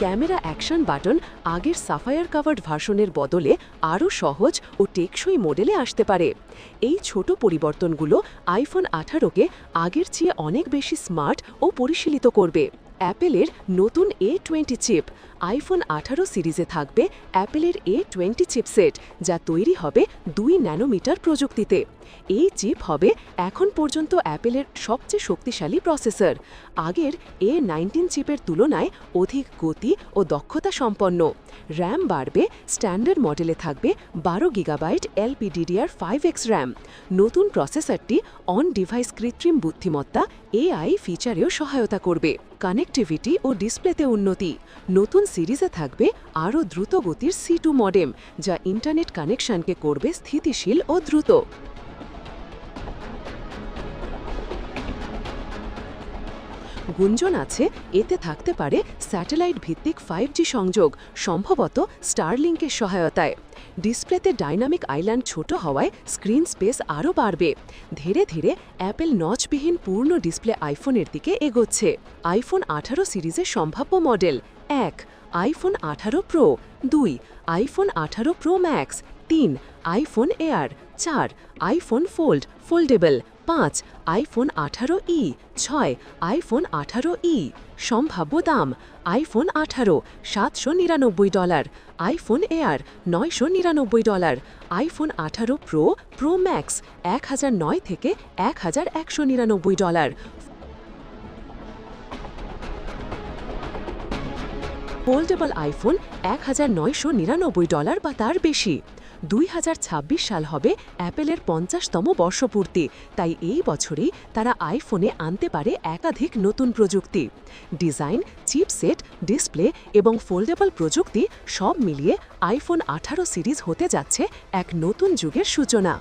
Camera action button আগের Sapphire covered ভার্সনের বদলে আরও সহজ ও টেকসই মডেলে আসতে পারে। এই ছোট পরিবর্তনগুলো আইফোন 18কে আগের চেয়ে অনেক বেশি স্মার্ট ও পরিশীলিত করবে। অ্যাপেলের নতুন A20 চিপ আইফোন 18 সিরিজে থাকবে অ্যাপেলের A20 চিপসেট, যা তৈরি হবে 2 ন্যানোমিটার প্রযুক্তিতে। এই চিপ হবে এখন পর্যন্ত অ্যাপেলের সবচেয়ে শক্তিশালী প্রসেসর। আগের A19 চিপের তুলনায় অধিক গতি ও দক্ষতা সম্পন্ন। র্যাম বাড়বে, স্ট্যান্ডার্ড মডেলে থাকবে 12 গিগাবাইট LPDDR5X র্যাম। নতুন প্রসেসরটি অন ডিভাইস কৃত্রিম বুদ্ধিমত্তা AI ফিচারেও সহায়তা করবে। কানেক্টিভিটি ও ডিসপ্লেতে উন্নতি। নতুন সিরিজে থাকবে আরও দ্রুত গতির C2 মডেম, যা ইন্টারনেট কানেকশনকে করবে স্থিতিশীল ও দ্রুত। গুঞ্জন আছে এতে থাকতে পারে স্যাটেলাইট ভিত্তিক 5G সংযোগ, সম্ভবত স্টারলিংকের সহায়তায়। ডিসপ্লেতে ডাইনামিক আইল্যান্ড ছোট হওয়ায় স্ক্রিন স্পেস আরও বাড়বে। ধীরে ধীরে অ্যাপেল নচবিহীন পূর্ণ ডিসপ্লে আইফোনের দিকে এগোচ্ছে। আইফোন 18 সিরিজের সম্ভাব্য model: 1 iPhone 18 pro, 2 iPhone 18 pro max, 3 iPhone air, 4 iPhone foldable, 5 iPhone 18e, 6 iPhone 18e। সম্ভাব্য দাম: iPhone 18 $799, iPhone air $999, iPhone 18 pro max 1009 থেকে $1199। ফোল্ডেবল আইফোন $1999 বা তার বেশি। 2026 সাল হবে অ্যাপেলের 50তম বর্ষপূর্তি, তাই এই বছরেই তারা আইফোনে আনতে পারে একাধিক নতুন প্রযুক্তি। ডিজাইন, চিপসেট, ডিসপ্লে এবং ফোল্ডেবল প্রযুক্তি সব মিলিয়ে আইফোন 18 সিরিজ হতে যাচ্ছে এক নতুন যুগের সূচনা।